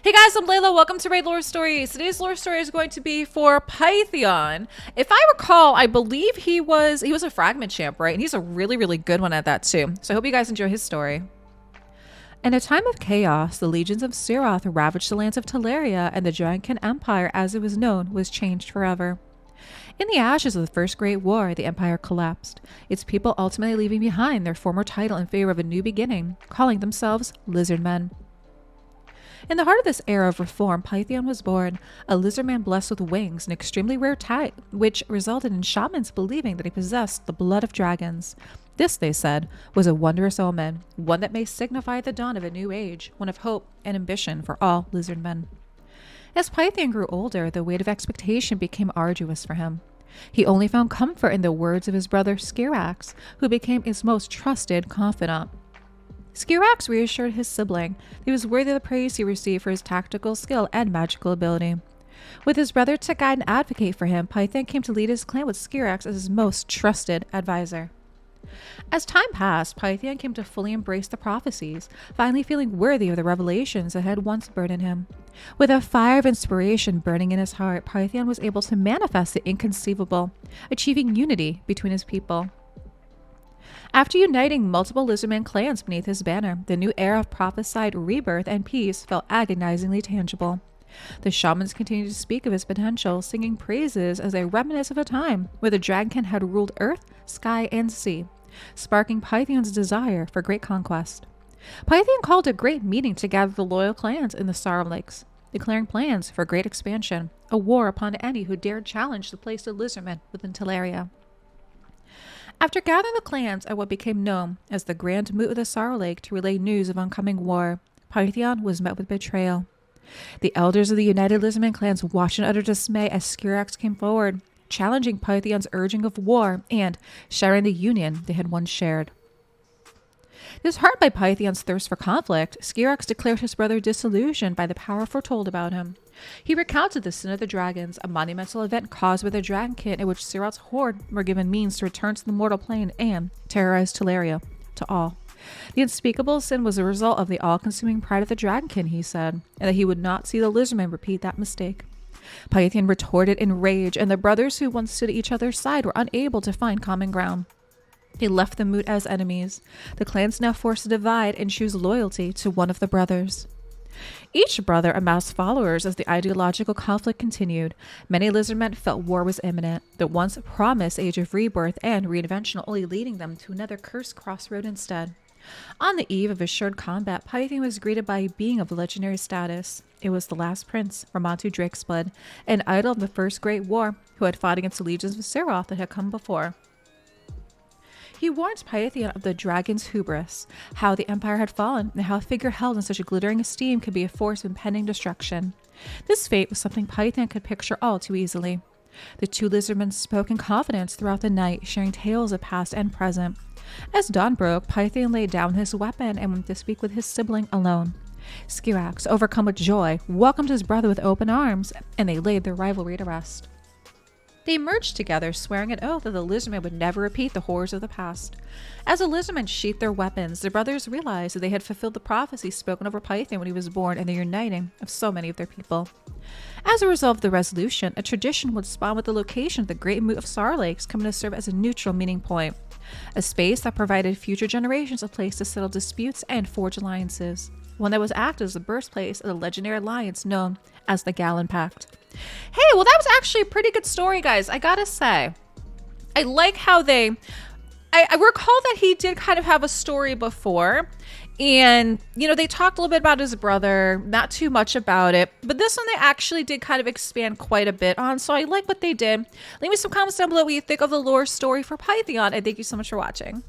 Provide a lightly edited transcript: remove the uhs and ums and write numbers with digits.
Hey guys, I'm Layla. Welcome to raidlore Stories. Today's lore story is going to be for Pythion. If I recall, I believe he was a fragment champ, right? And he's a really good one at that too. So I hope you guys enjoy his story. In a time of chaos, the legions of Siroth ravaged the lands of Teleria, and the Dragonkin Empire, as it was known, was changed forever. In the ashes of the First Great War, the Empire collapsed, its people ultimately leaving behind their former title in favor of a new beginning, calling themselves Lizardmen. In the heart of this era of reform, Pythion was born, a lizardman blessed with wings, an extremely rare type, which resulted in shamans believing that he possessed the blood of dragons. This, they said, was a wondrous omen, one that may signify the dawn of a new age, one of hope and ambition for all lizardmen. As Pythion grew older, the weight of expectation became arduous for him. He only found comfort in the words of his brother Skirax, who became his most trusted confidant. Skirax reassured his sibling that he was worthy of the praise he received for his tactical skill and magical ability. With his brother to guide and advocate for him, Pythion came to lead his clan with Skirax as his most trusted advisor. As time passed, Pythion came to fully embrace the prophecies, finally feeling worthy of the revelations that had once burdened him. With a fire of inspiration burning in his heart, Pythion was able to manifest the inconceivable, achieving unity between his people. After uniting multiple lizardman clans beneath his banner, the new era of prophesied rebirth and peace felt agonizingly tangible. The shamans continued to speak of his potential, singing praises as they reminisce of a time where the Dragonkin had ruled earth, sky, and sea, sparking Pythion's desire for great conquest. Pythion called a great meeting to gather the loyal clans in the Sorrow Lakes, declaring plans for great expansion, a war upon any who dared challenge the place of lizardmen within Teleria. After gathering the clans at what became known as the Grand Moot of the Sorrow Lake to relay news of oncoming war, Pythion was met with betrayal. The elders of the United Lizardman clans watched in utter dismay as Skirax came forward, challenging Pythion's urging of war and sharing the union they had once shared. Disheartened by Pythion's thirst for conflict, Skirax declared his brother disillusioned by the power foretold about him. He recounted the Sin of the Dragons, a monumental event caused by the Dragonkin in which Siroth's horde were given means to return to the mortal plane and terrorize Teleria to all. The unspeakable sin was a result of the all-consuming pride of the Dragonkin, he said, and that he would not see the Lizardmen repeat that mistake. Pythion retorted in rage, and the brothers who once stood at each other's side were unable to find common ground. They left the moot as enemies. The clans now forced to divide and choose loyalty to one of the brothers. Each brother amassed followers as the ideological conflict continued. Many lizardmen felt war was imminent, the once promised age of rebirth and reinvention only leading them to another cursed crossroad instead. On the eve of assured combat, Pythion was greeted by a being of legendary status. It was the last prince, Ramantu Drakesblood, an idol of the First Great War, who had fought against the legions of Siroth that had come before. He warns Pythion of the dragon's hubris, how the empire had fallen, and how a figure held in such a glittering esteem could be a force of impending destruction. This fate was something Pythion could picture all too easily. The two lizardmen spoke in confidence throughout the night, sharing tales of past and present. As dawn broke, Pythion laid down his weapon and went to speak with his sibling alone. Skirax, overcome with joy, welcomed his brother with open arms, and they laid their rivalry to rest. They emerged together, swearing an oath that the lizardmen would never repeat the horrors of the past. As the lizardmen sheathed their weapons, the brothers realized that they had fulfilled the prophecy spoken over Pythion when he was born and the uniting of so many of their people. As a result of the resolution, a tradition would spawn with the location of the Great Moot of Sorrow Lakes coming to serve as a neutral meeting point, a space that provided future generations a place to settle disputes and forge alliances, one that was acted as the birthplace of the legendary alliance known as the Gallon Pact. Hey, well, that was actually a pretty good story, guys. I gotta say, I like how I recall that he did kind of have a story before, and they talked a little bit about his brother, not too much about it, but this one they actually did kind of expand quite a bit on, so I like what they did. Leave me some comments down below what you think of the lore story for Pythion, and thank you so much for watching.